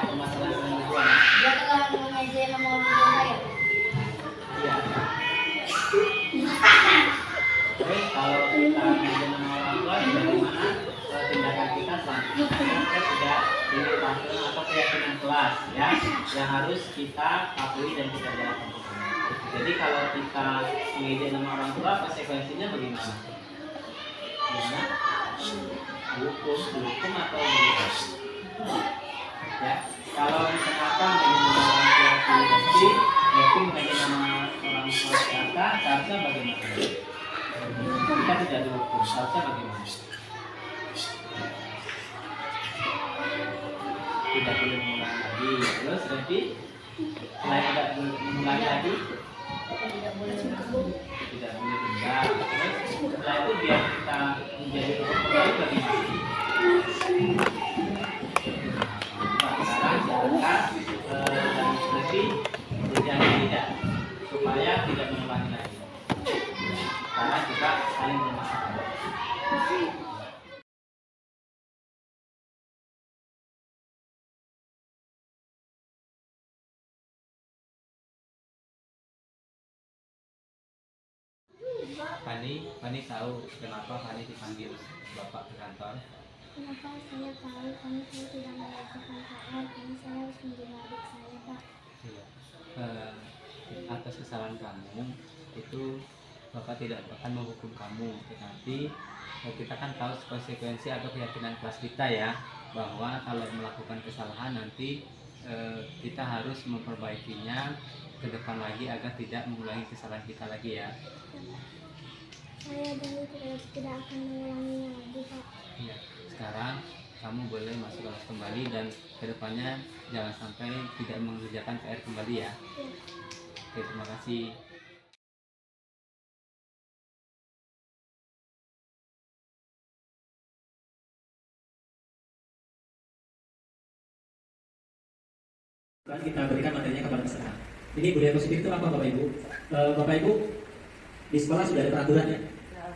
permasalahan kemampuan. Dia telah mengejek nama orang tua saya. Iya. Oke, kalau kita mengejek nama orang tua, bagaimana tindakan kita selanjutnya? Kita sudah pilih pattern atau keyakinan kelas, ya, yang harus kita patuhi dan kita jalankan. Jadi kalau kita mengejek nama orang tua, konsekuensinya bagaimana? Gimana? Dihukum atau bagaimana? Ya, kalau misalkan dengan nama orang tua Happy mengejek nama orang tua kita, seharusnya bagaimana? Kita tidak dihukum, seharusnya bagaimana? Tidak boleh mengulangi lagi. Terus nanti selain tidak mengulangi lagi, Tidak boleh tidak boleh denda. Terus setelah itu biar kita menjadi orang baru bagaimana? Sekarang jalankan dan lebih berjanji tidak supaya tidak mengulangi lagi. Karena kita saling bermasalah. Fani tahu kenapa Fani dipanggil Bapak ke kantor? Kenapa saya tahu karena saya tidak mengerjakan PR karena saya harus menjaga adik saya, Pak. Iya. Atas kesalahan kamu itu Bapak tidak akan menghukum kamu, tetapi kita kan tahu konsekuensi atau keyakinan kelas kita ya, bahwa kalau melakukan kesalahan nanti kita harus memperbaikinya ke depan lagi agar tidak mengulangi kesalahan kita lagi ya. Saya janji tidak akan mengulanginya lagi, Pak. Ya, sekarang kamu boleh masuk kelas kembali dan kedepannya jangan sampai tidak mengerjakan PR kembali ya. Oke, terima kasih. Kita berikan materinya kepada peserta. Ini budaya positif itu apa Bapak Ibu? Bapak Ibu di sekolah sudah ada peraturan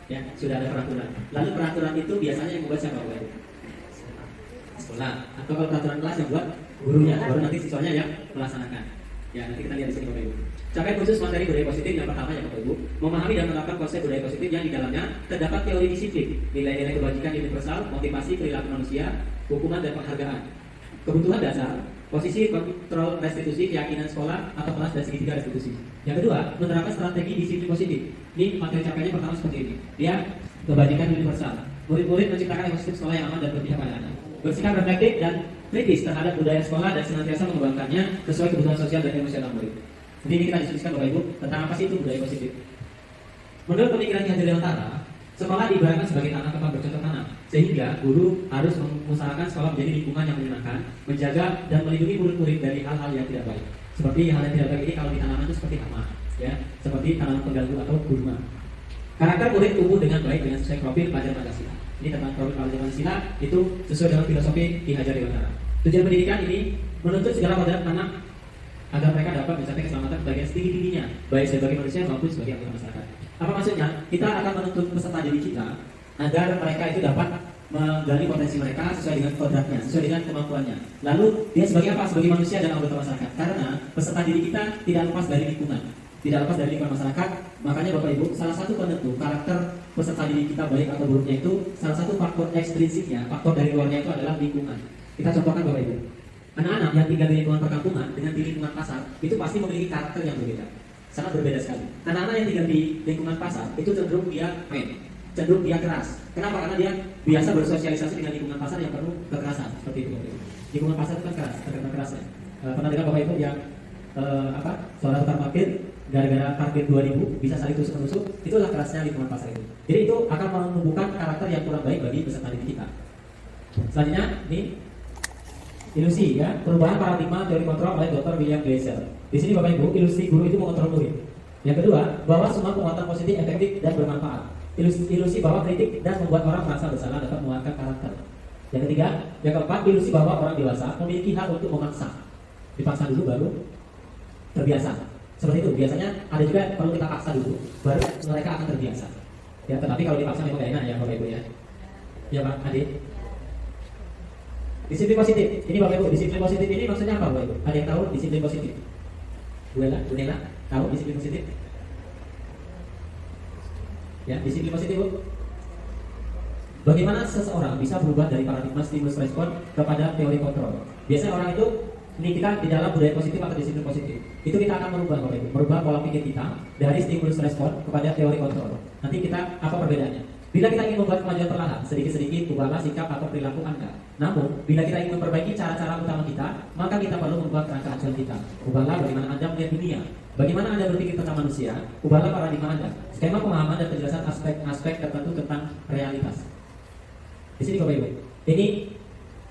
ya, sudah ada peraturan. Lalu peraturan itu biasanya yang membuat siapa Bapak Ibu? Sekolah. Atau kalau peraturan kelas yang buat gurunya, baru nanti siswanya yang melaksanakan. Ya, nanti kita lihat di sini Bapak Ibu. Capaian khusus materi budaya positif yang pertama ya Bapak Ibu, memahami dan menerapkan konsep budaya positif yang di dalamnya terdapat teori disiplin, nilai-nilai kebajikan universal, motivasi perilaku manusia, hukuman dan penghargaan. Kebutuhan dasar, posisi kontrol restitusi, keyakinan sekolah atau kelas dan segitiga restitusi. Yang kedua, menerapkan strategi disiplin positif. Ini materi capaiannya pertama seperti ini. Dia kebajikan universal. Murid-murid menciptakan ekosistem sekolah yang aman dan berpihak pada anak. Bersikap reflektif dan kritis terhadap budaya sekolah dan senantiasa mengembangkannya sesuai kebutuhan sosial dan emosional murid. Jadi ini kita diskusikan Bapak Ibu tentang apa sih itu budaya positif. Menurut pemikiran Ki Hajar Dewantara, sekolah diibaratkan sebagai tanah tempat bercocok tanam, sehingga guru harus mengusahakan sekolah menjadi lingkungan yang menyenangkan, menjaga dan melindungi murid-murid dari hal-hal yang tidak baik. Seperti hal yang tidak baik ini kalau ditanamkan itu seperti hama, ya, seperti tanaman pengganggu atau gurma. Karakter murid tumbuh dengan baik dengan sesuai profil pelajaran Pancasila. Ini tentang profil pelajaran Pancasila itu sesuai dengan filosofi Ki Hajar Dewantara. Tujuan pendidikan ini menuntut segala pada anak agar mereka dapat mencapai keselamatan bagian setinggi-tingginya, baik sebagai manusia maupun sebagai anggota masyarakat. Apa maksudnya? Kita akan menuntut peserta didik kita agar mereka itu dapat menggali potensi mereka sesuai dengan kodratnya, sesuai dengan kemampuannya. Lalu dia sebagai apa? Sebagai manusia dan anggota masyarakat. Karena peserta didik kita tidak lepas dari lingkungan, tidak lepas dari lingkungan masyarakat. Makanya Bapak Ibu, salah satu penentu karakter peserta didik kita baik atau buruknya itu salah satu faktor ekstrinsiknya, faktor dari luarnya itu adalah lingkungan. Kita contohkan Bapak Ibu. Anak-anak yang tinggal di lingkungan perkampungan dengan di lingkungan pasar itu pasti memiliki karakter yang berbeda, sangat berbeda sekali. Anak-anak yang tinggal di lingkungan pasar itu cenderung dia main, cenderung dia keras. Kenapa? Karena dia biasa bersosialisasi dengan lingkungan pasar yang penuh kekerasan seperti itu. Lingkungan pasar itu kan keras, terkena kerasnya. Pernah dengar Bapak Ibu yang seorang tukang parkir gara-gara parkir 2000 bisa saling tusuk-menusuk, itulah kerasnya lingkungan pasar itu. Jadi itu akan menumbuhkan karakter yang kurang baik bagi peserta didik kita. Selanjutnya, ini ilusi ya, perubahan paradigma teori kontrol oleh Dr. William Glasser. Di sini Bapak Ibu, ilusi guru itu mengontrol murid. Yang kedua, bahwa semua penguatan positif efektif dan bermanfaat. Ilusi bahwa kritik dan membuat orang merasa bersalah dapat menguatkan karakter. Yang ketiga, yang keempat, ilusi bahwa orang dewasa memiliki hak untuk memaksa. Dipaksa dulu baru terbiasa. Seperti itu. Biasanya ada juga perlu kita paksa dulu, baru mereka akan terbiasa. Ya, tetapi kalau dipaksa memang gak enak ya Bapak Ibu ya. Ya Pak Adi. Disiplin positif. Ini Bapak Ibu, disiplin positif ini maksudnya apa Bapak Ibu? Ada yang tahu disiplin positif? Bu Nela, tahu disiplin positif? Ya, disiplin positif Bu. Bagaimana seseorang bisa berubah dari paradigma stimulus respon kepada teori kontrol? Biasanya orang itu, ini kita di dalam budaya positif atau disiplin positif, itu kita akan merubah Bapak Ibu, merubah pola pikir kita dari stimulus respon kepada teori kontrol. Nanti kita apa perbedaannya? Bila kita ingin membuat kemajuan perlahan, sedikit-sedikit ubahlah sikap atau perilaku Anda. Namun, bila kita ingin memperbaiki cara-cara utama kita, maka kita perlu merubah kerangka acuan kita. Ubahlah bagaimana Anda melihat dunia, bagaimana Anda berpikir tentang manusia, ubahlah paradigma Anda, skema pemahaman dan penjelasan aspek-aspek tertentu tentang realitas. Di sini Bapak Ibu, ini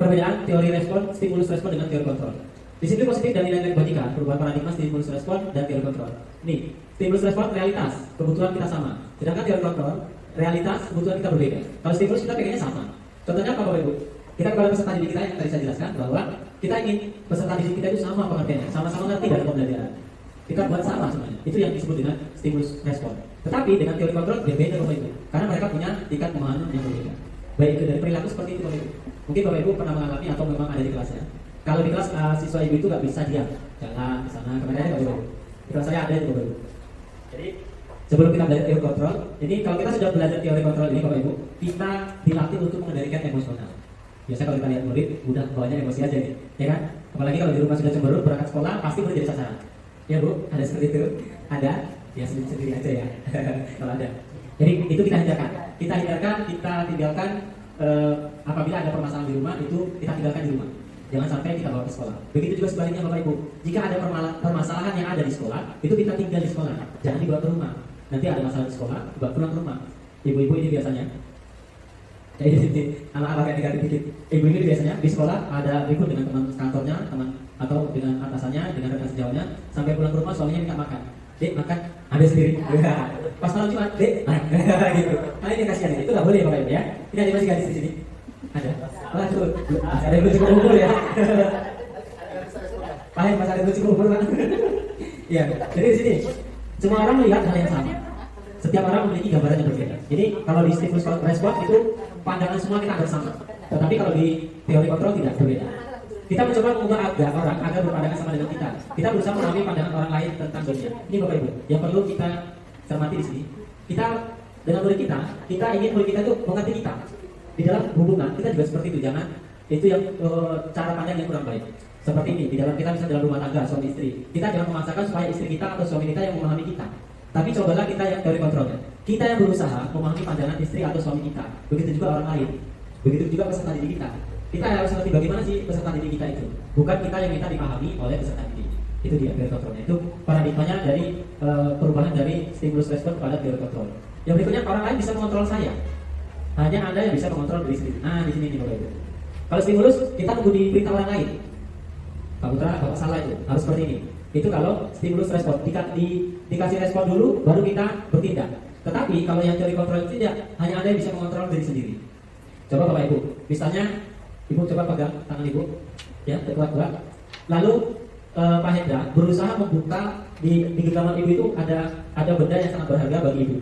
perbedaan teori respon, stimulus respon dengan teori kontrol. Disiplin positif dan nilai-nilai kebajikan, perubahan paradigma stimulus respon dan teori kontrol. Nih, stimulus respon realitas, kebutuhan kita sama. Sedangkan teori kontrol, realitas, kebutuhan kita berbeda. Kalau stimulus kita pengennya sama. Contohnya apa Bapak Ibu? Kita kepada peserta didik kita yang tadi saya jelaskan bahwa kita ingin peserta didik kita itu sama pengertiannya, sama-sama ngerti dalam pembelajaran. Kita buat sama semuanya. Itu yang disebut dengan stimulus respon. Tetapi dengan teori kontrol berbeda Bapak Ibu, karena mereka punya tingkat pemahaman yang berbeda. Baik itu dari perilaku seperti itu Bapak Ibu. Mungkin Bapak Ibu pernah mengalami atau memang ada di kelasnya. Kalau di kelas siswa ibu itu nggak bisa diam, jalan ke sana kemana aja Bapak Ibu. Di kelas saya ada itu Bapak Ibu. Jadi sebelum kita belajar teori kontrol, ini kalau kita sudah belajar teori kontrol ini Bapak Ibu, kita dilatih untuk mengendalikan emosional. Biasa kalau kita lihat murid, udah bawanya emosi aja nih, ya kan? Apalagi kalau di rumah sudah cemberut, berangkat sekolah pasti murid jadi sasaran. Ya Bu, ada seperti itu? Ada? Ya sendiri aja ya, kalau ada. Jadi itu kita hindarkan, kita tinggalkan apabila ada permasalahan di rumah itu kita tinggalkan di rumah. Jangan sampai kita bawa ke sekolah. Begitu juga sebaliknya Bapak Ibu, jika ada permasalahan yang ada di sekolah, itu kita tinggal di sekolah, jangan dibawa ke rumah. Nanti ada masalah di sekolah, dibawa pulang ke rumah. Ibu-ibu ini biasanya, anak-anak yang negatif dikit. Ibu ini biasanya di sekolah ada ribut dengan teman kantornya, teman atau dengan atasannya, dengan rekan sejauhnya, sampai pulang ke rumah suaminya minta makan. Dek makan, ambil sendiri. Pas malam Jumat, dek, gitu. Nah ini kasihan itu nggak boleh Bapak Ibu ya. Ini ada masih gadis di sini. Ada. Oh, itu ada yang lucu kumpul ya. Paham mas ada lucu kumpul kan? Ya. Jadi di sini semua orang melihat hal yang sama. Setiap orang memiliki gambaran yang berbeda. Jadi kalau di stimulus respon itu pandangan semua kita bersama. Tetapi kalau di teori kontrol tidak berbeda. Kita mencoba mengubah orang agar berpandangan sama dengan kita. Kita berusaha memahami pandangan orang lain tentang dunia. Ini Bapak Ibu, yang perlu kita cermati di sini. Kita dengan murid kita ingin murid kita itu mengerti kita. Di dalam hubungan kita juga seperti itu. Jangan itu yang cara pandang yang kurang baik. Seperti ini di dalam kita misalnya dalam rumah tangga suami istri. Kita jangan memaksakan supaya istri kita atau suami kita yang memahami kita. Tapi cobalah kita yang teori kontrolnya. Kita yang berusaha memahami pandangan istri atau suami kita. Begitu juga orang lain. Begitu juga peserta didik kita. Kita harus mengerti bagaimana sih peserta didik kita itu. Bukan kita yang minta dipahami oleh peserta didik. Itu dia teori kontrolnya. Itu paradigmanya dari perubahan dari stimulus respon kepada teori kontrol. Yang berikutnya orang lain bisa mengontrol saya. Hanya Anda yang bisa mengontrol diri sendiri. Nah di sini nih Bapak Ibu. Kalau stimulus kita tunggu diperintah orang lain. Pak Putra, Bapak salah itu. Harus seperti ini. Itu kalau stimulus respon. Dikasih respon dulu, baru kita bertindak. Tetapi kalau yang teori kontrol itu tidak, hanya Anda yang bisa mengontrol diri sendiri. Coba Bapak Ibu. Misalnya Ibu coba pegang tangan Ibu, ya kuat-kuat. Lalu Pak Hendra berusaha membuka di genggaman Ibu itu ada benda yang sangat berharga bagi Ibu.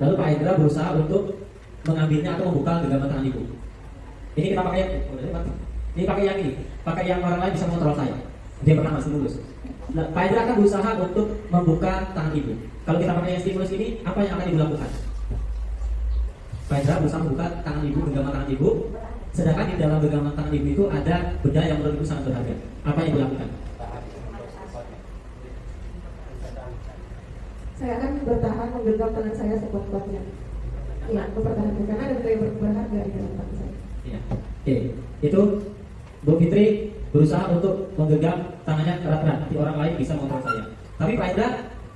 Lalu Pak Hendra berusaha untuk mengambilnya atau membuka genggaman tangan Ibu. Ini kita pakai yang ini pakai yang ini, pakai yang orang lain bisa mengontrol saya. Dia pertama stimulus. Nah, Pak Hendra akan berusaha untuk membuka tangan Ibu. Kalau kita pakai yang stimulus ini, apa yang akan Ibu lakukan? Pak Hendra berusaha membuka tangan Ibu, genggaman tangan Ibu. Sedangkan di dalam genggaman tangan Ibu itu ada benda yang menurut Ibu sangat berharga. Apa yang Ibu lakukan? Saya akan bertahan menggenggam tangan saya sekuat-kuatnya. Iya, mempertahankan karena ada benda yang berharga di dalam tangan saya. Iya. Oke, itu Bu Fitri berusaha untuk menggenggam tangannya erat-erat. Nanti orang lain bisa mengontrol saya. Tapi Pak Indra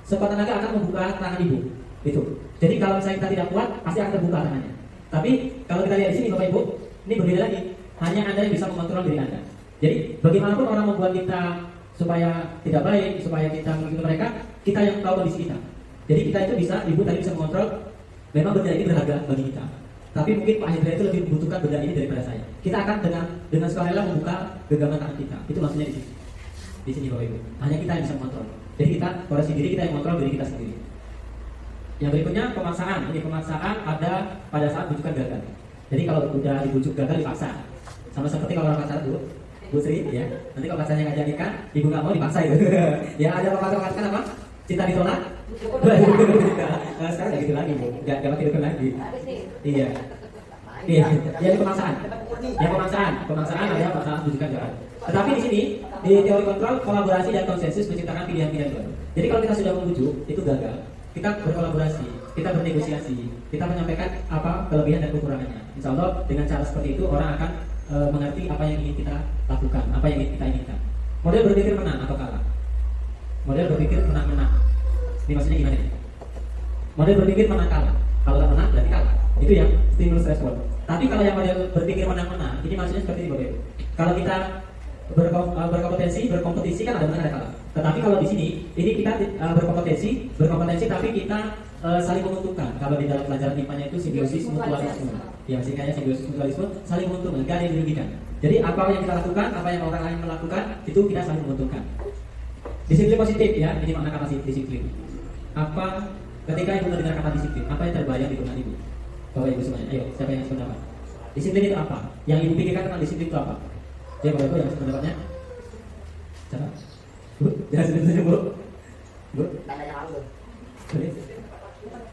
sekuat tenaga akan membuka tangan Ibu. Itu. Jadi kalau misalnya kita tidak kuat, pasti akan terbuka tangannya. Tapi kalau kita lihat di sini Bapak Ibu, ini berbeda lagi. Hanya Anda yang bisa mengontrol diri Anda. Jadi bagaimanapun orang membuat kita supaya tidak baik, supaya kita mengikuti mereka, kita yang tahu kondisi kita. Jadi kita itu bisa, Ibu tadi bisa mengontrol. Memang benda ini berharga bagi kita. Tapi mungkin Pak Hendra itu lebih membutuhkan benda ini daripada saya. Kita akan dengan sukarela membuka genggaman tangan kita. Itu maksudnya di sini. Di sini Bapak Ibu. Hanya kita yang bisa mengontrol. Jadi kita koreksi diri, kita yang mengontrol diri kita sendiri. Yang berikutnya pemaksaan. Ini pemaksaan ada pada saat bujukan gagal. Jadi kalau sudah dibujuk gagal dipaksa. Sama seperti kalau orang pacaran dulu, Bu Sri, ya. Nanti kalau pacarnya ngajak nikah, ibu nggak mau dipaksa itu. Ya ada pepatah kan apa? Cinta ditolak. Nah, sekarang nggak gitu lagi, Bu. Nggak pakai dukun lagi. Iya. Iya, ini pemaksaan. Ya pemaksaan ada pasangan bujukan jangan. Tetapi di sini di teori kontrol, kolaborasi dan konsensus menciptakan pilihan-pilihan baru. Jadi kalau kita sudah membujuk itu gagal, kita berkolaborasi, kita bernegosiasi, kita menyampaikan apa kelebihan dan kekurangannya. Insya Allah dengan cara seperti itu orang akan mengerti apa yang ingin kita lakukan, apa yang ingin kita inginkan. Model berpikir menang atau kalah. Model berpikir menang-menang. Ini maksudnya gimana nih? Model berpikir menang kalah. Kalau tak menang berarti kalah. Itu yang stimulus respon. Tapi kalau yang model berpikir menang-menang, ini maksudnya seperti ini Bapak Ibu. Kalau kita berkompetisi kan ada menang ada kalah. Tetapi kalau di sini, ini kita berkompetisi tapi kita saling menguntungkan. Kalau di dalam pelajaran IPA-nya itu simbiosis mutualisme. Ya, singkatnya simbiosis mutualisme, saling menguntungkan, tidak ada yang dirugikan. Jadi apa yang kita lakukan, apa yang orang lain melakukan, itu kita saling menguntungkan. Disiplin positif ya, ini makna kata disiplin. Apa ketika ibu mendengar kata disiplin, apa yang terbayang di benak ibu? Bapak Ibu semuanya, ayo siapa yang sependapat? Disiplin itu apa? Yang ibu pikirkan tentang disiplin itu apa? Ya Bapak Ibu yang sependapatnya? Siapa? Bu, jangan senyum-senyum Bu. Bu?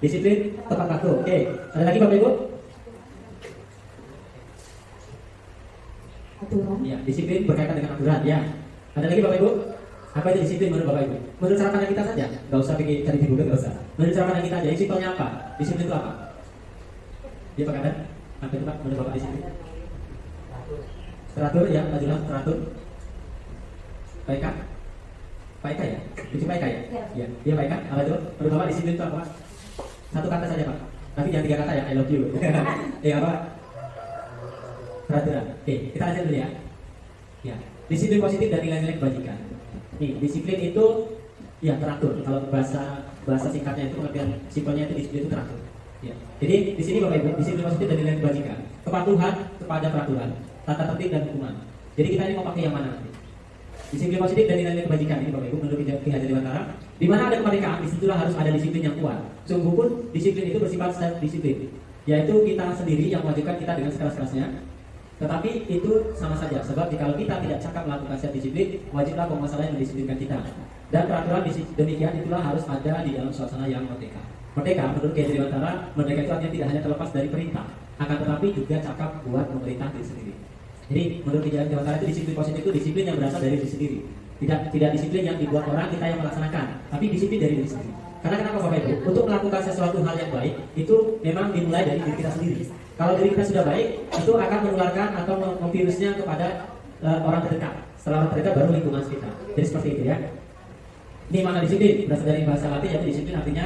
Disiplin tepat waktu. Oke, ada lagi Bapak Ibu? Aturan. Ya, disiplin berkaitan dengan aturan. Ya, ada lagi Bapak Ibu? Apa itu disiplin menurut Bapak Ibu? Menurut cara pandang kita saja, nggak usah pikir cari di Google, nggak usah. Menurut cara pandang kita aja, simpelnya apa? Disiplin itu apa? Dia Pak Kadar, apa itu Pak? Menurut Bapak disiplin? Teratur ya, majulah teratur. Baik Kak? Baik Kak ya? Itu baik Kak ya? Ya, dia baik Kak? Apa itu? Menurut Bapak disiplin itu apa? Satu kata saja Pak. Tapi jangan 3 kata ya, I love you. Apa? Peraturan. Oke, kita lanjut dulu ya. Ya, disiplin positif dan nilai-nilai kebajikan. Nih, disiplin itu ya teratur. Kalau bahasa singkatnya itu pengertian simpelnya itu disiplin itu teratur. Ya. Jadi di sini Bapak Ibu, disiplin positif dan nilai kebajikan. Kepatuhan kepada peraturan, tata tertib dan hukuman. Jadi kita ini mau pakai yang mana nanti? Disiplin positif dan nilai kebajikan ini Bapak Ibu menurut Ki Hajar Dewantara. Di mana ada kemerdekaan, disitulah harus ada disiplin yang kuat. Sungguh pun disiplin itu bersifat self disiplin, yaitu kita sendiri yang mewajibkan kita dengan sekeras-kerasnya. Tetapi itu sama saja, sebab jika kita tidak cakap melakukan self disiplin, wajiblah penguasa lain mendisiplinkan kita. Dan peraturan demikian itulah harus ada di dalam suasana yang merdeka. Merdeka menurut Ki Hajar Dewantara, merdeka itu artinya tidak hanya terlepas dari perintah, akan tetapi juga cakap buat pemerintah diri sendiri. Jadi menurut Ki Hajar Dewantara itu disiplin positif itu disiplin yang berasal dari diri sendiri. Tidak disiplin yang dibuat orang kita yang melaksanakan, tapi disiplin dari diri sendiri. Karena kenapa Bapak Ibu? Untuk melakukan sesuatu hal yang baik itu memang dimulai dari diri kita sendiri. Kalau diri kita sudah baik, itu akan menularkan atau memvirusnya kepada orang terdekat. Setelah orang terdekat baru lingkungan sekitar. Jadi seperti itu ya. Ini mana disiplin? Berasal dari bahasa Latin yaitu disiplin artinya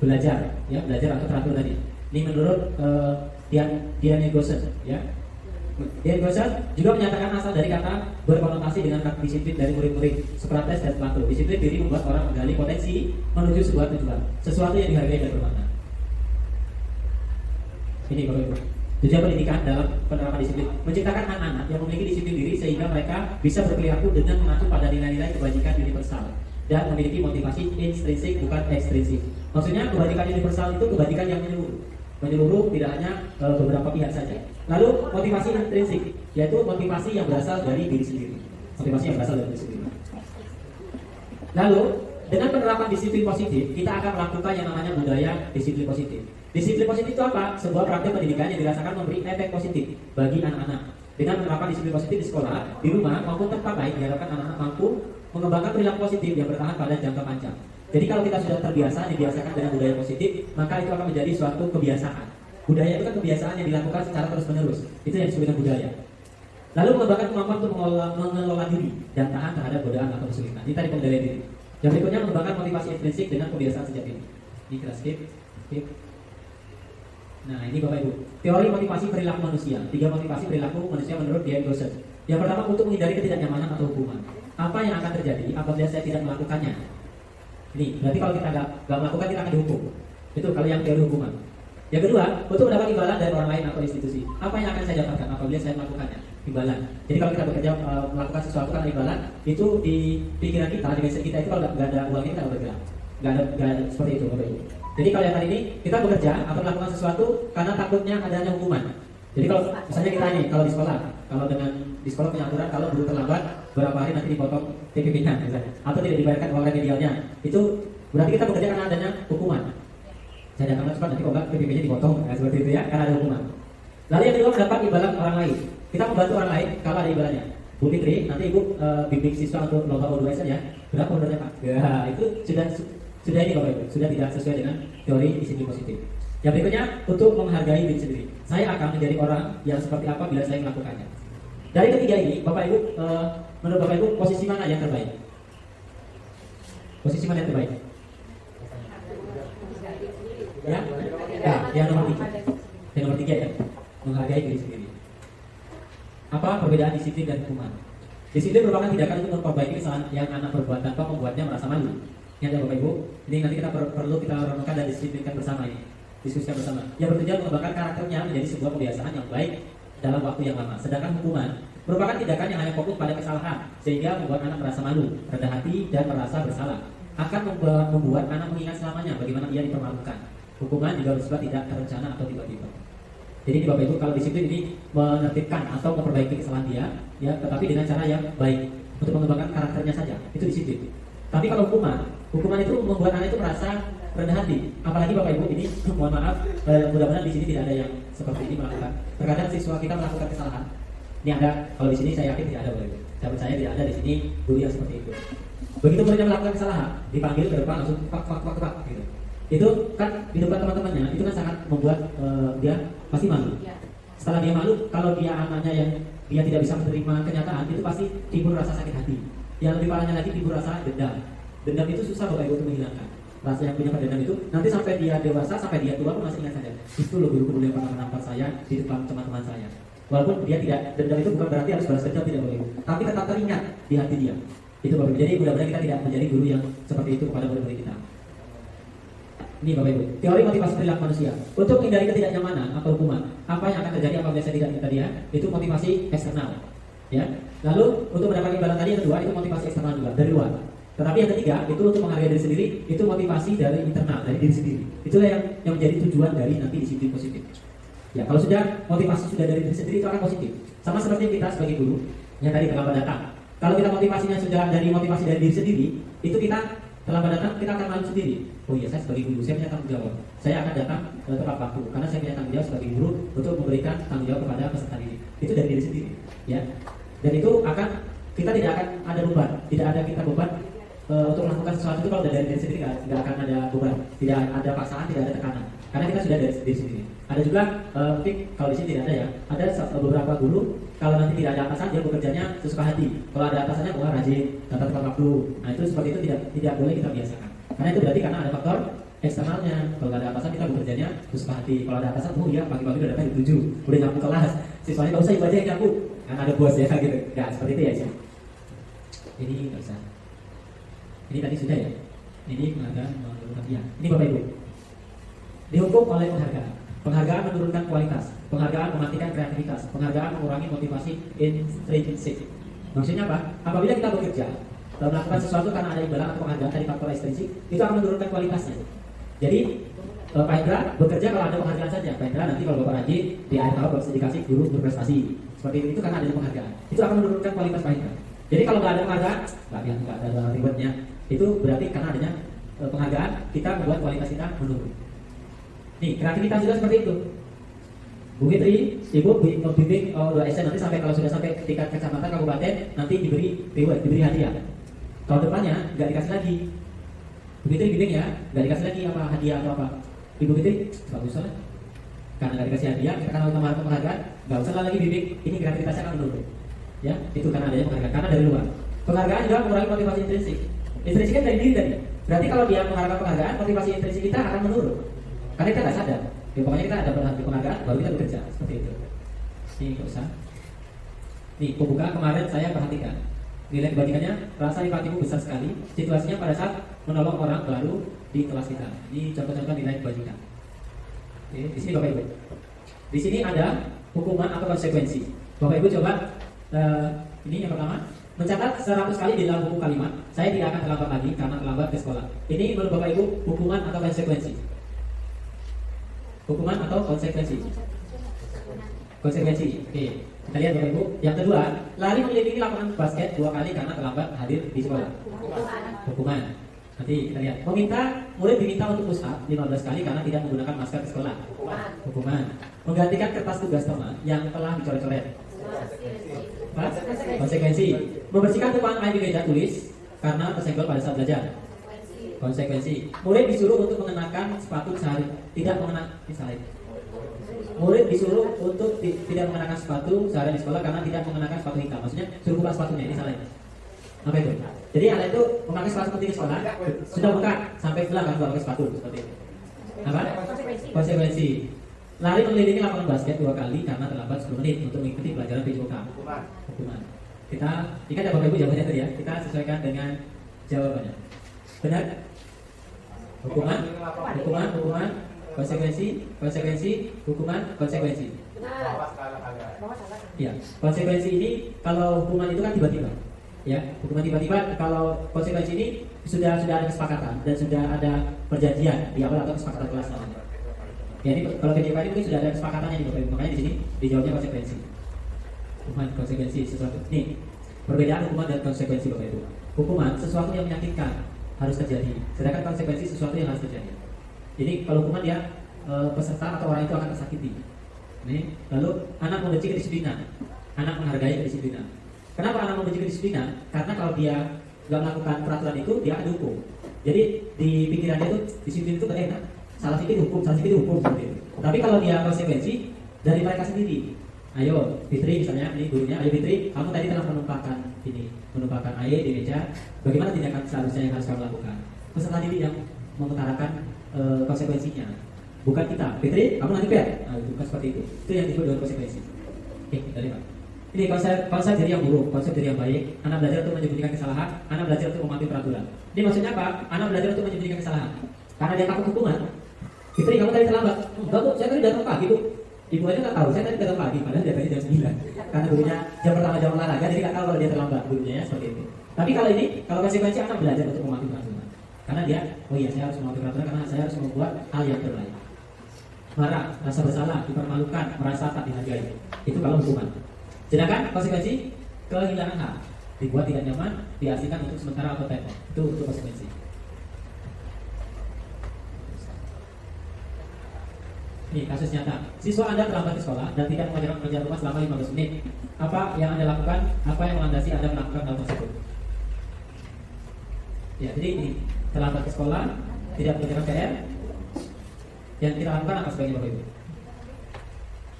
belajar, ya belajar atau teratur tadi. Ini menurut Dianegosen, ya. Dianegosen juga menyatakan asal dari kata berkonotasi dengan kata disiplin dari murid-murid Socrates dan Plato. Disiplin diri membuat orang menggali potensi menuju sebuah tujuan, sesuatu yang dihargai dan bermakna. Ini Bapak Ibu. Tujuan pendidikan dalam penerapan disiplin menciptakan anak-anak yang memiliki disiplin diri sehingga mereka bisa berperilaku dengan mengacu pada nilai-nilai kebajikan universal dan memiliki motivasi intrinsik bukan ekstrinsik. Maksudnya kebajikan universal itu kebajikan yang menyeluruh tidak hanya beberapa pihak saja. Lalu motivasi intrinsik yaitu motivasi yang berasal dari diri sendiri. Motivasi yang berasal dari diri sendiri. Lalu dengan penerapan disiplin positif kita akan melakukan yang namanya budaya disiplin positif. Disiplin positif itu apa? Sebuah praktek pendidikan yang dirasakan memberi efek positif bagi anak-anak. Dengan penerapan disiplin positif di sekolah, di rumah maupun tempat lain diharapkan anak-anak mampu mengembangkan perilaku positif yang bertahan pada jangka panjang. Jadi kalau kita sudah terbiasa dibiasakan dengan budaya positif, maka itu akan menjadi suatu kebiasaan. Budaya itu kan kebiasaan yang dilakukan secara terus-menerus. Itu yang disebut dengan budaya. Lalu mengembangkan kemampuan untuk mengelola diri dan tahan terhadap godaan atau kesulitan. Ini tadi pengendalian diri. Yang berikutnya mengembangkan motivasi intrinsik dengan kebiasaan sejak dini. Ini kita skip. Nah ini Bapak Ibu, teori motivasi perilaku manusia. 3 motivasi perilaku manusia menurut Dianegosen. Yang pertama untuk menghindari ketidaknyamanan atau hukuman. Apa yang akan terjadi apabila saya tidak melakukannya? Ini berarti kalau kita nggak melakukan kita akan dihukum. Itu kalau yang teori hukuman. Yang kedua, untuk mendapat imbalan dari orang lain atau institusi. Apa yang akan saya dapatkan apabila saya melakukannya? Imbalan. Jadi kalau kita bekerja melakukan sesuatu karena imbalan, itu di pikiran kita, di mindset kita itu kalau nggak ada uang kita nggak bergerak. Nggak ada seperti itu Bapak Ibu. Jadi kalau yang hari ini kita bekerja atau melakukan sesuatu karena takutnya adanya hukuman. Jadi kalau misalnya kita ini kalau di sekolah Kalau dengan di sekolah punya aturan kalau guru terlambat berapa hari nanti dipotong TPP-nya misalnya, atau tidak dibayarkan uang remedialnya, itu berarti kita bekerja karena adanya hukuman. Saya datang cepat nanti kok enggak PPP-nya dipotong, ya, seperti itu ya, karena ada hukuman. Lalu yang kedua mendapat imbalan orang lain. Kita membantu orang lain kalau ada imbalannya. Bu Fitri, nanti ibu bimbing siswa untuk lomba O2S ya. Berapa honornya Pak? Ya, itu sudah ini Bapak Ibu, sudah tidak sesuai dengan teori disiplin positif. Yang berikutnya untuk menghargai diri sendiri. Saya akan menjadi orang yang seperti apa bila saya melakukannya. Dari ketiga ini, Bapak Ibu, menurut Bapak Ibu posisi mana yang terbaik? Posisi mana yang terbaik? Ya, yang nomor 3. Yang nomor 3 ya, menghargai diri sendiri. Apa perbedaan disiplin dan hukuman? Disiplin merupakan tindakan untuk memperbaiki kesalahan yang anak perbuat tanpa membuatnya merasa malu. Ini ada Bapak Ibu. Ini nanti kita perlu kita renungkan dan disiplinkan bersama ini. Diskusikan bersama. Yang bertujuan mengembangkan karakternya menjadi sebuah kebiasaan yang baik dalam waktu yang lama. Sedangkan hukuman merupakan tindakan yang hanya fokus pada kesalahan sehingga membuat anak merasa malu, rendah hati dan merasa bersalah. Akan membuat anak mengingat selamanya bagaimana ia dipermalukan. Hukuman juga bersifat tidak terencana atau tiba-tiba. Jadi Bapak Ibu, kalau disiplin ini menertibkan atau memperbaiki kesalahan dia, ya, tetapi dengan cara yang baik untuk mengembangkan karakternya saja, itu disiplin. Tapi kalau hukuman itu membuat anak itu merasa rendah hati. Apalagi Bapak Ibu ini, mohon maaf, mudah-mudahan di sini tidak ada yang seperti ini melakukan. Terkadang siswa kita melakukan kesalahan. Ini ada, kalau di sini saya yakin tidak ada Bapak Ibu. Saya percaya tidak ada di sini guru yang seperti itu. Begitu muridnya melakukan kesalahan, dipanggil ke depan langsung pak gitu. Itu kan di depan teman-temannya itu kan sangat membuat dia pasti malu. Setelah dia malu, kalau dia anaknya yang dia tidak bisa menerima kenyataan, itu pasti timbul rasa sakit hati. Yang lebih parahnya lagi timbul rasa dendam. Dendam itu susah Bapak Ibu untuk menghilangkan. Rasa yang punya dendam itu nanti sampai dia dewasa, sampai dia tua pun masih ingat saja. Itu loh guru dulu yang pernah menampar saya di depan teman-teman saya. Walaupun dia tidak, dendam itu bukan berarti harus balas dendam, tidak Bapak Ibu, tapi tetap teringat di hati dia. Itu Bapak Ibu. Jadi mudah-mudahan kita tidak menjadi guru yang seperti itu kepada murid-murid kita. Ini Bapak Ibu, teori motivasi perilaku manusia. Untuk menghindari ketidaknyamanan atau hukuman, apa yang akan terjadi apabila saya tidak minta dia? Itu motivasi eksternal. Ya. Lalu untuk mendapatkan imbalan tadi yang kedua itu motivasi eksternal juga dari luar. Tetapi yang ketiga itu untuk menghargai diri sendiri, itu motivasi dari internal, dari diri sendiri. Itulah yang menjadi tujuan dari nanti disiplin positif. Ya, kalau sudah motivasi sudah dari diri sendiri itu akan positif. Sama seperti kita sebagai guru yang tadi terlambat datang. Kalau kita motivasinya sudah dari motivasi dari diri sendiri, itu kita terlambat datang kita akan malu sendiri. Oh iya, saya sebagai guru saya punya tanggung jawab. Saya akan datang tepat waktu karena saya punya tanggung jawab sebagai guru untuk memberikan tanggung jawab kepada peserta didik. Itu dari diri sendiri, ya. Dan itu akan kita tidak akan ada beban, tidak ada kita beban untuk melakukan sesuatu itu kalau dari diri sendiri tidak akan ada beban, tidak ada paksaan, tidak ada tekanan. Karena kita sudah dari diri sendiri. Ada juga mungkin kalau di sini tidak ada ya, ada beberapa guru kalau nanti tidak ada atasan dia bekerjanya sesuka hati. Kalau ada atasannya wah rajin, datang tepat waktu. Nah itu seperti itu tidak boleh kita biasakan. Karena itu berarti karena ada faktor eksternalnya. Kalau ada atasan kita bekerjanya sesuka hati. Kalau ada atasan, oh iya pagi-pagi udah datang di 7, udah nyapu kelas. Siswanya nggak usah ibu aja yang nyapu, karena ada bos ya gitu. Ya seperti itu ya sih. Ini nggak usah. Ini tadi sudah ya. Ini penghargaan menurunkan dia. Ini Bapak Ibu. Dihukum oleh penghargaan. Penghargaan menurunkan kualitas. Penghargaan mematikan kreativitas. Penghargaan mengurangi motivasi intrinsik. Maksudnya apa? Apabila kita bekerja melakukan sesuatu karena ada imbalan atau penghargaan dari faktor ekstrinsik, itu akan menurunkan kualitasnya. Jadi Pak Hendra bekerja kalau ada penghargaan saja. Pak Hendra nanti kalau Bapak rajin di akhir tahun Bapak dikasih guru berprestasi. Seperti itu karena ada penghargaan. Itu akan menurunkan kualitas Pak Hendra. Jadi kalau nggak ada penghargaan, nggak ada ribetnya. Itu berarti karena adanya penghargaan kita membuat kualitas kita menurun. Nih, kreativitas juga seperti itu. Bu Fitri, Ibu bimbing O2S nanti sampai kalau sudah sampai tingkat kecamatan kabupaten nanti diberi reward, diberi hadiah. Tahun depannya nggak dikasih lagi. Bu Fitri bimbing ya, nggak dikasih lagi apa hadiah atau apa. Ibu Fitri bagus lah. Karena nggak dikasih hadiah, kita kan utama penghargaan, nggak usah lagi bimbing. Ini kreativitasnya akan menurun. Ya, itu karena adanya penghargaan, karena dari luar. Penghargaan juga mengurangi motivasi intrinsik. Intrinsik kan dari diri tadi. Berarti kalau dia mengharapkan penghargaan, motivasi intrinsik kita akan menurun. Karena kita nggak sadar. Ya, pokoknya kita ada penghargaan, baru kita bekerja seperti itu. Ini nggak usah. Nih, pembuka kemarin saya perhatikan. Nilai kebalikannya, rasa empatimu besar sekali. Situasinya pada saat menolong orang baru di kelas kita. Ini contoh-contoh nilai kebajikan. Oke, di sini Bapak Ibu. Di sini ada hukuman atau konsekuensi. Bapak Ibu coba ini yang pertama. Mencatat 100 kali di dalam buku kalimat, saya tidak akan terlambat lagi karena terlambat ke sekolah. Ini menurut Bapak Ibu hukuman atau konsekuensi? Hukuman atau konsekuensi? Konsekuensi. Oke. Kita lihat Bapak Ibu. Yang kedua, lari mengelilingi lapangan basket 2 kali karena terlambat hadir di sekolah. Hukuman. Nanti kita lihat. Murid diminta untuk push up 15 kali karena tidak menggunakan masker ke sekolah. Hukuman. Menggantikan kertas tugas teman yang telah dicoret-coret. Konsekuensi. Membersihkan tumpahan air di meja tulis karena tersenggol pada saat belajar. Konsekuensi. Murid disuruh untuk mengenakan sepatu sehari tidak mengenakan Murid disuruh untuk tidak mengenakan sepatu sehari di sekolah karena tidak mengenakan sepatu hitam. Maksudnya suruh buka sepatunya, ini salah. Apa itu? Jadi anak itu memakai sepatu seperti di sekolah, sudah buka sampai pulang kan pakai sepatu seperti itu. Apa? Konsekuensi. Lari mengelilingi lapangan basket 2 kali karena terlambat 10 menit untuk mengikuti pelajaran PJOK. Hukuman. Kita ingat ya Bapak Ibu jawabannya tadi ya. Kita sesuaikan dengan jawabannya. Benar? Hukuman, konsekuensi, hukuman, konsekuensi. Ya, konsekuensi ini kalau hukuman itu kan tiba-tiba. Ya, hukuman tiba-tiba. Kalau konsekuensi ini sudah ada kesepakatan dan sudah ada perjanjian di awal atau kesepakatan kelas namanya. Ya, ini kalau PJOK ini mungkin sudah ada kesepakatannya di Bapak Ibu. Makanya di sini dijawabnya konsekuensi. Hukuman, konsekuensi sesuatu. Nih, perbedaan hukuman dan konsekuensi Bapak Ibu. Hukuman sesuatu yang menyakitkan harus terjadi, sedangkan konsekuensi sesuatu yang harus terjadi. Jadi kalau hukuman dia peserta atau orang itu akan tersakiti. Nih, lalu anak membenci kedisiplinan, anak menghargai kedisiplinan. Kenapa anak membenci kedisiplinan? Karena kalau dia nggak melakukan peraturan itu, dia akan dihukum. Jadi di pikirannya itu disiplin itu enak, salah sedikit hukum seperti itu. Tapi kalau dia konsekuensi dari mereka sendiri. Ayo Fitri misalnya, ini gurunya, ayo Fitri, kamu tadi telah menumpahkan air di meja. Bagaimana tindakan seharusnya yang harus kamu lakukan? Peserta didik yang mengutarakan konsekuensinya, bukan kita. Fitri, kamu nanti nah, bukan seperti itu. Itu yang disebut dengan konsekuensi. Dari Pak. Ini konsep dari yang buruk, konsep dari yang baik. Anak belajar untuk menyembunyikan kesalahan, anak belajar untuk mematuhi peraturan. Ini maksudnya apa? Anak belajar untuk menyembunyikan kesalahan karena dia takut hukuman. Fitri, kamu tadi terlambat. Enggak Bu, saya tadi datang pagi Bu. Ibu aja nggak tahu, saya tadi datang pagi, padahal dia tadi jam 9. Karena gurunya jam pertama jam olahraga, jadi nggak tahu kalau dia terlambat gurunya ya, seperti itu. Tapi kalau ini, kalau konsekuensi anak belajar untuk mematuhi peraturan. Karena dia, oh iya saya harus mematuhi peraturan karena saya harus membuat hal yang terbaik. Marah, rasa bersalah, dipermalukan, merasa tak dihargai. Itu kalau hukuman. Sedangkan konsekuensi kehilangan hak, dibuat tidak nyaman, diasingkan untuk sementara atau tempoh. Itu konsekuensi. Ini kasus nyata. Siswa Anda terlambat ke sekolah dan tidak mengerjakan pekerjaan rumah selama 15 menit. Apa yang Anda lakukan? Apa yang melandasi Anda melakukan hal tersebut? Ya, jadi ini terlambat ke sekolah, tidak mengerjakan PR. Yang kita lakukan apa sebagai Bapak Ibu?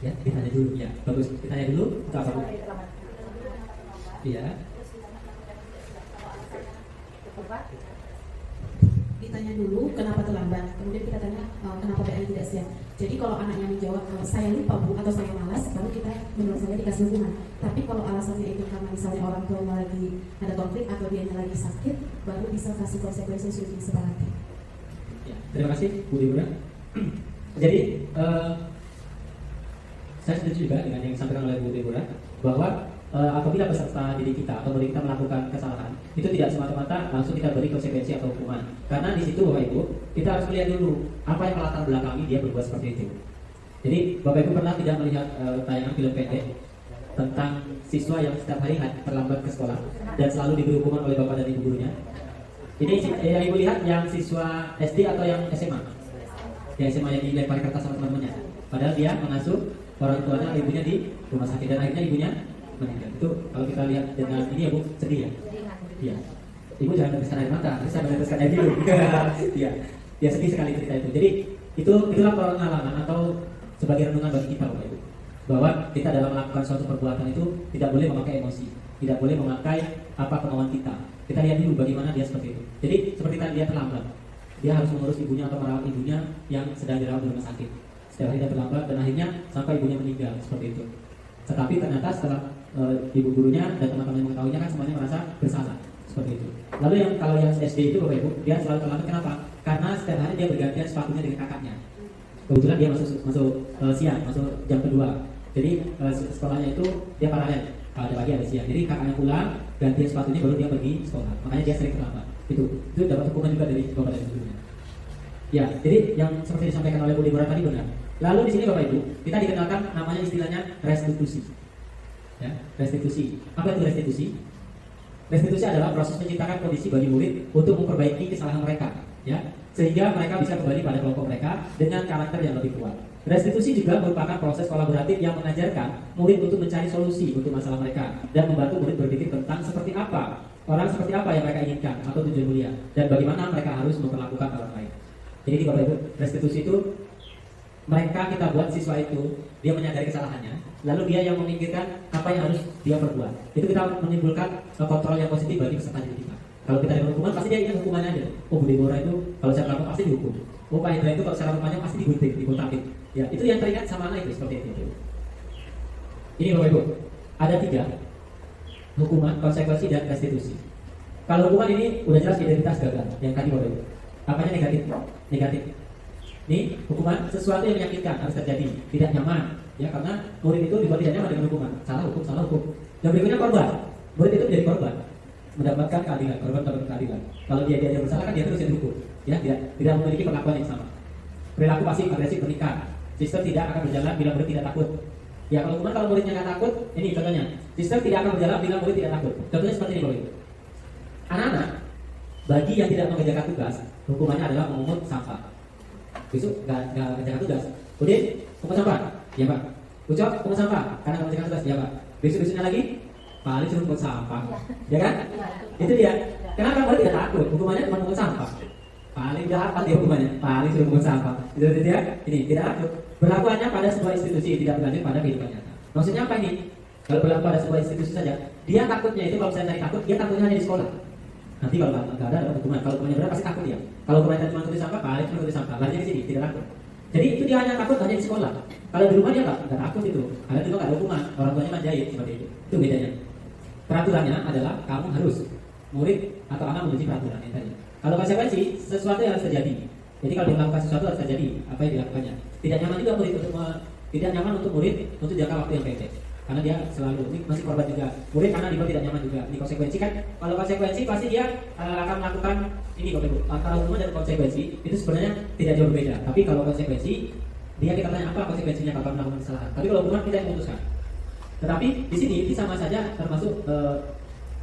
Ya, ditanya dulu. Ya, bagus. Ditanya dulu. Itu apa Bu? Iya. Ditanya dulu kenapa terlambat, kemudian kita tanya kenapa PR tidak siap. Jadi kalau anaknya menjawab saya lupa Bu atau saya malas, baru kita menurut saya dikasih hukuman. Tapi kalau alasannya itu karena misalnya orang tuanya lagi ada konflik atau dia lagi sakit, baru bisa kasih konsekuensi yang sudah disepakati. Ya, terima kasih Bu Deborah. Jadi saya setuju juga dengan yang disampaikan oleh Bu Deborah bahwa apabila peserta didik kita atau murid kita melakukan kesalahan, itu tidak semata-mata langsung kita beri konsekuensi atau hukuman. Karena di situ Bapak Ibu, kita harus melihat dulu apa yang melatar belakangi dia berbuat seperti itu. Jadi Bapak Ibu pernah tidak melihat tayangan film pendek tentang siswa yang setiap hari terlambat ke sekolah dan selalu diberi hukuman oleh bapak dan ibu gurunya? Ini yang Ibu lihat yang siswa SD atau yang SMA? Yang SMA yang dilempari kertas sama teman-temannya. Padahal dia mengasuh orang tuanya atau ibunya di rumah sakit dan akhirnya ibunya meninggal. Itu kalau kita lihat dengan ini ya Bu, sedih ya? Iya. Ibu jangan meneteskan air mata, saya meneteskan air biru. Iya. Ya sedih sekali cerita itu. Jadi itulah pengalaman atau sebagai renungan bagi kita Bapak Ibu, bahwa kita dalam melakukan suatu perbuatan itu tidak boleh memakai emosi, tidak boleh memakai apa kemauan kita. Kita lihat dulu bagaimana dia seperti itu. Jadi seperti tadi dia terlambat, dia harus mengurus ibunya atau merawat ibunya yang sedang dirawat di rumah sakit. Setiap hari dia terlambat dan akhirnya sampai ibunya meninggal seperti itu. Tetapi ternyata setelah ibu gurunya dan teman-teman yang mengetahuinya kan semuanya merasa bersalah seperti itu. Lalu kalau yang SD itu Bapak Ibu, dia selalu terlambat kenapa? Karena setiap hari dia bergantian sepatunya dengan kakaknya. Kebetulan dia masuk siang, masuk jam kedua. Jadi sekolahnya itu dia paralel, ada pagi ada siang. Jadi kakaknya pulang, gantian sepatunya baru dia pergi sekolah. Makanya dia sering terlambat. Itu dapat hukuman juga dari bapak dan ibunya. Ya, jadi yang seperti disampaikan oleh Bu Deborah tadi benar. Lalu di sini Bapak Ibu, kita dikenalkan namanya istilahnya restitusi. Ya, restitusi. Apa itu restitusi? Restitusi adalah proses menciptakan kondisi bagi murid untuk memperbaiki kesalahan mereka, ya, sehingga mereka bisa kembali pada kelompok mereka dengan karakter yang lebih kuat. Restitusi juga merupakan proses kolaboratif yang mengajarkan murid untuk mencari solusi untuk masalah mereka dan membantu murid berpikir tentang seperti apa yang mereka inginkan atau tujuan mulia dan bagaimana mereka harus memperlakukan orang lain. Jadi di Bapak Ibu, restitusi itu kita buat siswa itu dia menyadari kesalahannya, lalu dia yang memikirkan apa yang harus dia perbuat. Itu kita menimbulkan kontrol yang positif bagi peserta didik kita. Kalau kita ada hukuman, pasti dia ingat hukumannya aja. Oh, Bu Deborah itu kalau saya melakukan pasti dihukum. Oh, Pak Hendra itu kalau secara rumahnya pasti digunting, dikontakin. Ya, itu yang teringat sama anak itu seperti itu. Ini Bapak Ibu, ada 3 hukuman, konsekuensi, dan restitusi. Kalau hukuman ini udah jelas identitas gagal yang tadi Bapak Ibu. Apanya negatif? Negatif. Ini hukuman sesuatu yang menyakitkan harus terjadi, tidak nyaman, ya, karena murid itu dibuat tidak nyaman dengan hukuman. Salah hukum. Yang berikutnya korban. Murid itu menjadi korban, mendapatkan keadilan, korban mendapatkan keadilan. Kalau dia bersalah kan dia terus yang dihukum, ya, tidak memiliki perlakuan yang sama. Perilaku pasif agresif bernikah. Sistem tidak akan berjalan bila murid tidak takut. Ya, kalau muridnya nggak takut, ini contohnya. Sistem tidak akan berjalan bila murid tidak takut. Contohnya seperti ini, Bapak Ibu. Anak-anak bagi yang tidak mengerjakan tugas, hukumannya adalah memungut sampah. Besok nggak kerjakan tugas. Udin, pungut sampah, ya Pak. Ucap, pungut sampah, karena nggak kerjakan tugas, ya Pak. Besoknya lagi, paling suruh pungut sampah, ya kan? Itu dia. Kenapa murid tidak takut? Hukumannya cuma pungut sampah. Paling dapat dia hukumannya, paling suruh pungut sampah. Itu dia. Ini tidak takut. Berlaku hanya pada sebuah institusi, tidak berlanjut pada kehidupan nyata. Maksudnya apa ini? Kalau berlaku pada sebuah institusi saja, dia takutnya itu kalau saya cari takut, dia takutnya hanya di sekolah. Nanti kalau nggak ada hukuman, kalau hukumannya berat pasti takut dia. Kalau hukumannya cuma tulis sampah, paling cuma tulis sampah, larinya di sini, tidak takut. Jadi itu dia hanya takut hanya di sekolah. Kalau di rumah dia nggak takut itu, karena juga nggak ada hukuman, orang tuanya manjain seperti itu. Itu bedanya. Peraturannya adalah kamu harus murid atau anak membenci peraturan yang tadi. Kalau konsekuensi, sesuatu yang harus terjadi. Jadi kalau dia melakukan sesuatu harus terjadi, apa yang dilakukannya. Tidak nyaman juga murid tidak nyaman untuk murid untuk jangka waktu yang pendek. Karena dia selalu ini masih korban juga. Murid karena dibuat tidak nyaman juga. Ini konsekuensi kan? Kalau konsekuensi pasti dia akan melakukan ini Bapak Ibu. Antara hukuman dan konsekuensi itu sebenarnya tidak jauh berbeda. Tapi kalau konsekuensi dia kita tanya apa konsekuensinya kalau melakukan kesalahan. Tapi kalau hukuman kita yang memutuskan. Tetapi di sini ini sama saja termasuk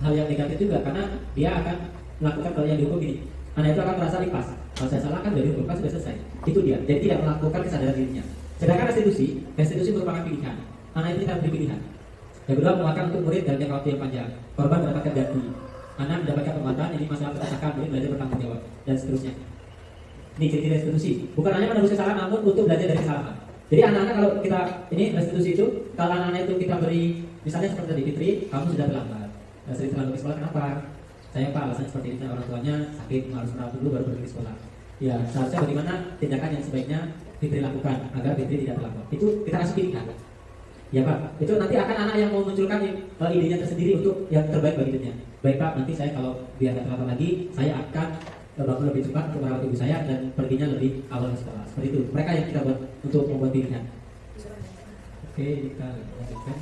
hal yang negatif juga karena dia akan melakukan kalau yang dihukum ini. Anak itu akan merasa lipas. Kalau saya salah kan dari hukum kan sudah selesai. Itu dia. Jadi tidak melakukan kesadaran dirinya. Sedangkan restitusi merupakan pilihan. Anak itu tidak beri pilihan. Yang kedua, menguatkan untuk murid dalam jangka waktu yang panjang. Korban mendapatkan ganti. Anak mendapatkan penguatan, jadi masalah pertasakan, murid belajar bertanggung jawab dan seterusnya. Ini ciri restitusi. Bukan hanya menebus kesalahan, namun untuk belajar dari kesalahan. Jadi anak-anak kalau kita ini restitusi itu, kalau anak-anak itu kita beri, misalnya seperti tadi Fitri, kamu sudah terlambat. Sering terlambat ke sekolah, kenapa? Saya Pak, alasannya seperti ini, orang tuanya sakit, harus merawat dulu baru pergi ke sekolah. Ya, seharusnya bagaimana tindakan yang sebaiknya Fitri lakukan agar Fitri tidak terlambat. Itu kita kasih pilihan. Ya Pak, itu nanti akan anak yang mau munculkan idenya tersendiri untuk yang terbaik bagi dirinya. Baik Pak, nanti saya kalau biar tidak terlambat lagi, saya akan bangun lebih cepat untuk merawat ibu saya dan perginya lebih awal ke sekolah. Seperti itu. Mereka yang kita buat untuk membuat pilihan. Oke, kita lanjutkan.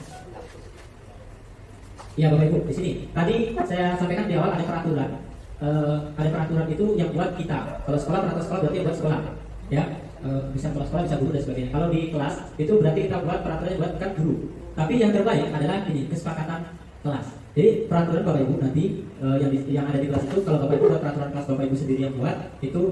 Ya Bapak Ibu, di sini. Tadi saya sampaikan di awal ada peraturan. Ada peraturan itu yang buat kita. Kalau sekolah, peraturan sekolah berarti yang buat sekolah. Ya. Bisa sekolah, bisa guru dan sebagainya. Kalau di kelas itu berarti kita buat peraturannya buat kan guru. Tapi yang terbaik adalah ini kesepakatan kelas. Jadi peraturan Bapak Ibu nanti yang ada di kelas itu kalau Bapak Ibu buat peraturan kelas Bapak Ibu sendiri yang buat itu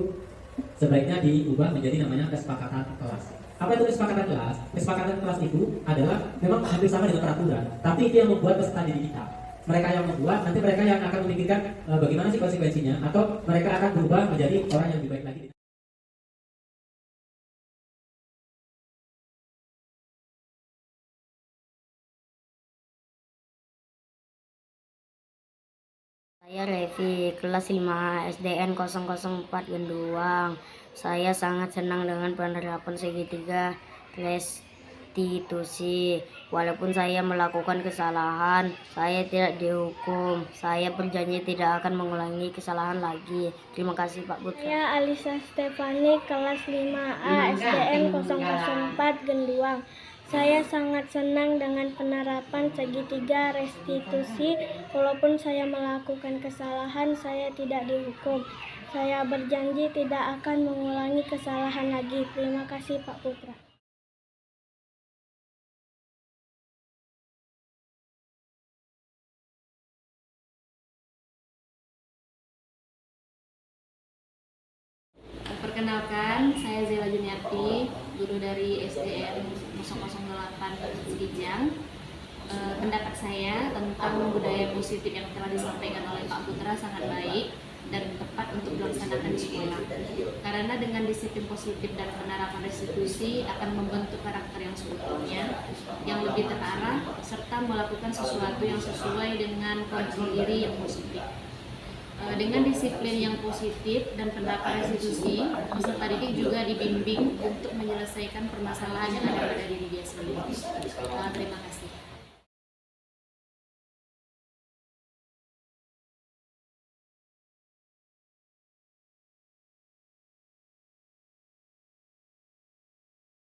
sebaiknya diubah menjadi namanya kesepakatan kelas. Apa itu kesepakatan kelas? Kesepakatan kelas itu adalah memang hampir sama dengan peraturan, tapi itu yang membuat peserta didik kita. Mereka yang membuat, nanti mereka yang akan memikirkan bagaimana sih konsekuensinya, atau mereka akan berubah menjadi orang yang lebih baik lagi. Saya Revi, kelas 5 SDN 004 Genduang. Saya sangat senang dengan penerapan segitiga restitusi. Walaupun saya melakukan kesalahan, saya tidak dihukum. Saya berjanji tidak akan mengulangi kesalahan lagi. Terima kasih Pak Putra. Saya Alisa Stefani, kelas 5A SDN 004 Genduang. Saya sangat senang dengan penerapan segitiga restitusi. Walaupun saya melakukan kesalahan, saya tidak dihukum. Saya berjanji tidak akan mengulangi kesalahan lagi. Terima kasih Pak Putra. Perkenalkan, saya Zela Juniarti, guru dari SDN 008 Cikijang. Pendapat saya tentang budaya positif yang telah disampaikan oleh Pak Putra sangat baik dan tepat untuk dilaksanakan di sekolah. Karena dengan disiplin positif dan penerapan restitusi akan membentuk karakter yang seutuhnya, yang lebih terarah, serta melakukan sesuatu yang sesuai dengan kontrol diri yang positif. Dengan disiplin yang positif dan penerapan restitusi, peserta didik juga dibimbing untuk menyelesaikan permasalahan yang ada pada diri dia sendiri. Terima kasih.